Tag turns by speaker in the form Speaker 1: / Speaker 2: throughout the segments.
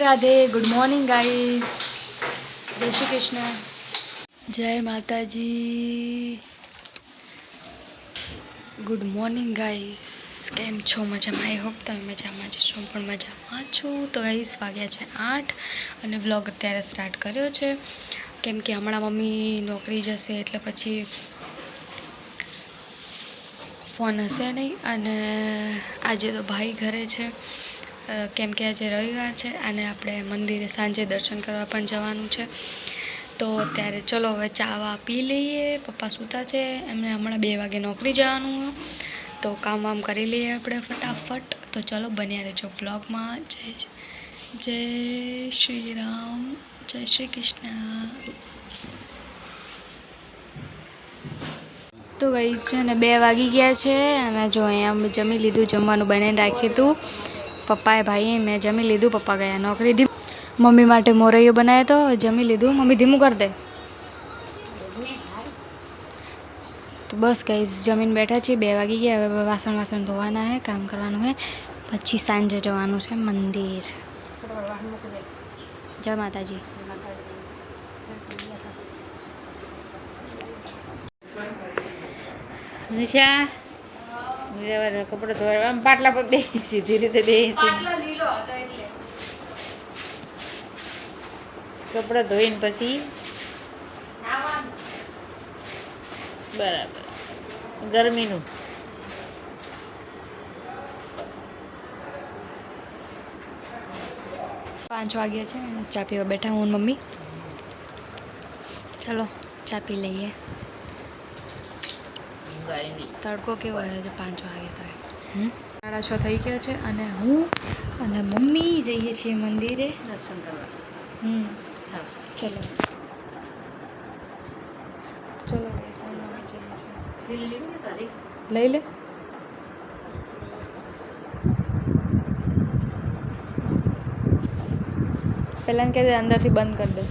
Speaker 1: Radhe good morning guys जय श्री कृष्ण जय माताजी गुड मॉर्निंग गाइस केम छो मजाમાં आई होप તમે મજામાં જ છો પણ મજામાં છો તો ગાઈસ વાગ્યા છે 8 અને વ્લોગ અત્યારે સ્ટાર્ટ કર્યો છે કેમ કે હમણાં મમ્મી નોકરી જશે એટલે પછી ફોન હશે નહીં અને આજે તો ભાઈ ઘરે છે કેમ કે આજે રવિવાર છે અને આપણે મંદિરે સાંજે દર્શન કરવા પણ જવાનું છે તો અત્યારે ચલો હવે ચાવા પી લઈએ પપ્પા સૂતા છે એમને હમણાં 2 વાગે નોકરી જવાનું તો કામ વામ કરી લઈએ આપણે ફટાફટ તો ચલો બન્યા રહેજો બ્લોગમાં જય શ્રી રામ જય શ્રી કૃષ્ણ તો ગાઈસ છે ને 2 વાગી ગયા છે અને જો અહીંયા જમી લીધું જમવાનું બનાવીને રાખ્યું હતું પપ્પાએ ભાઈએ મેં જમી લીધું પપ્પા ગયા નોકરી મમ્મી માટે મોરૈયો બનાવ્યો તો જમી લીધું મમ્મી ધીમું कर दे तो बस गाइस जमीन बैठा छी 2 वागी गया હવે વાસણ ધોવાના હે કામ કરવાનું હે પછી સાંજે જવાનું છે મંદિર જય માતાજી
Speaker 2: નિશા કપડા ધોવા પાટલા પર બે સીધી રીતે બે
Speaker 1: પાટલા લીલો હતો એટલે
Speaker 2: કપડા ધોઈને પછી બરાબર ગરમીનું
Speaker 1: 5 વાગ્યા છે ચા પીવા બેઠા હું મમ્મી ચલો ચા પી લઈએ તડકો કેવો આવ્યો છે 5 વાગે તો 6:30 થઈ ગયા છે અને હું અને મમ્મી જઈએ છીએ મંદિરે
Speaker 2: દર્શન કરવા
Speaker 1: ચલો ચલો લઈ લે પહેલાં કહે અંદરથી બંધ કરી દે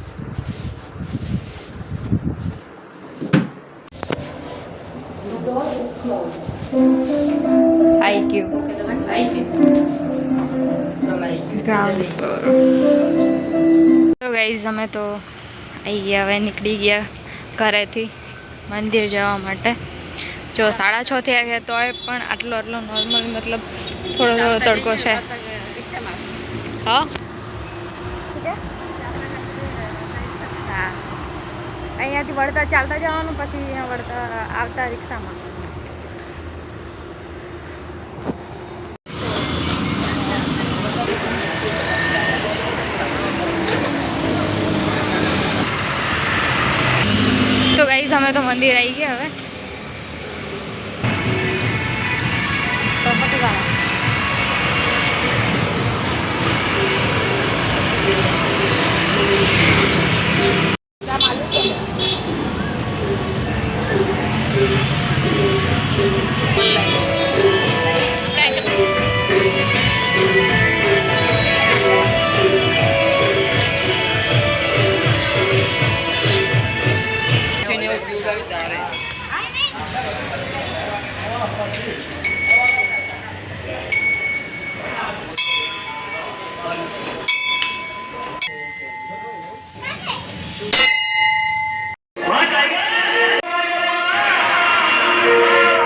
Speaker 1: आई क्यों ग्राउंड फ्लोर तो गाइस हमें तो आई गया હવે નીકળી ગયા ઘરેથી મંદિર જવા માટે જો 6:30 થયા છે તોય પણ આટલો નોર્મલ મતલબ થોડો તડકો છે હા અહીંયાથી વળતા ચાલતા જવાનું પછી અહીંયા વળતા આવતા રિક્ષામાં તો ગાઈસ અમે તો મંદિર આવી ગયા હવે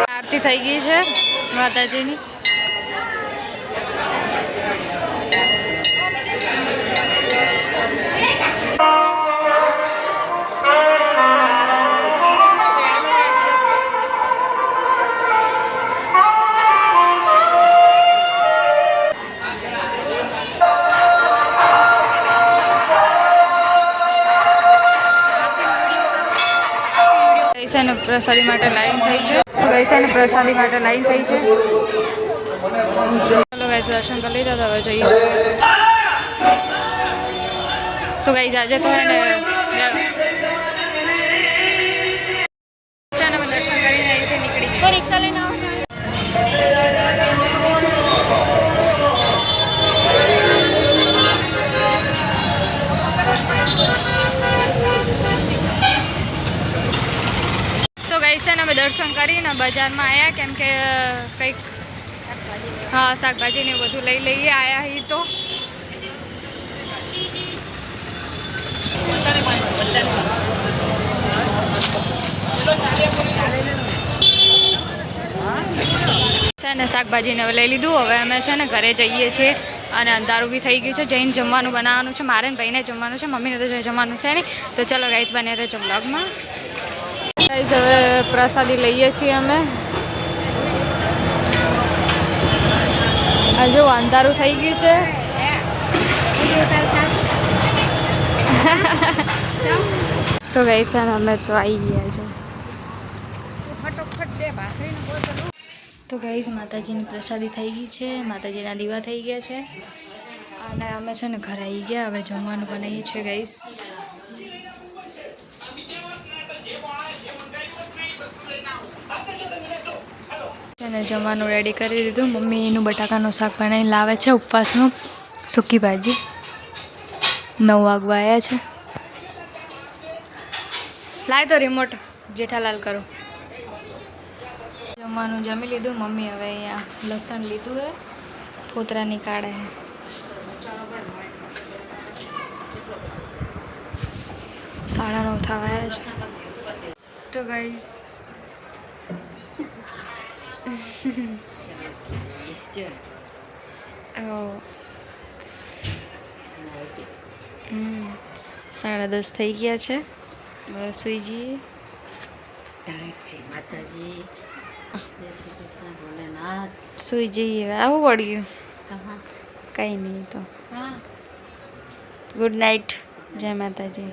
Speaker 1: આરતી થઈ ગઈ છે માતાજીની ગઈસાને પ્રસાદી માટે લાઈન થઈ છે તો ગઈસાને પ્રસાદી માટે લાઈન થઈ છે ચલો ગાઈસ દર્શન કરી લીધા હવે જઈએ તો ગાઈસ આજે તો હે ને દર્શન કરીને અહીંથી નીકળી ગયા રિક્ષા લઈને આવો તો ગાઈસ છે ને અમે દર્શન કરીને બજારમાં આવ્યા કેમ કે કંઈક હા શાકભાજી ને બધું લઈ લઈએ આયા હી તો છે ને શાકભાજીને હવે લઈ લીધું. હવે અમે છે ને ઘરે જઈએ છીએ અને અંધારું બી થઈ ગયું છે. જઈને જમવાનું બનાવવાનું છે. મારે ને ભાઈને જમવાનું છે, મમ્મીને તો જમવાનું છે નહીં. તો ચલો ગાઈસ બને રહેજો બ્લોગમાં. ગાઈસ હવે પ્રસાદી લઈએ છીએ અમે. હજુ અંધારું થઈ ગયું છે. તો ગાઈસ અમે તો આવી ગયા છો. તો ગાઈસ માતાજીની પ્રસાદી થઈ ગઈ છે, માતાજીના દીવા થઈ ગયા છે અને અમે છે ને ઘરે આવી ગયા. હવે જમવાનું બનાવીએ છીએ ગાઈસ. અને જમવાનું રેડી કરી દીધું. મમ્મી એનું બટાકાનું શાક બનાવીને લાવે છે, ઉપવાસનું સૂકી ભાજી. 9 વાગવા આવ્યા છે. લાય તો રિમોટ જેઠાલાલ કરો. જમવાનું જમી લીધું. મમ્મી હવે અહીંયા લસણ લીધું હે, ફોતરાની કાઢે હે. 9:30 થવા આવ્યા છે. તો ગાઈસ ઓ 10:30 થઈ ગયા છે. હવે સુઈ જઈએ.
Speaker 2: માતાજી
Speaker 1: સુઈ જઈએ. આવું પડ્યું કંઈ નહીં. તો ગુડ નાઇટ. જય માતાજી.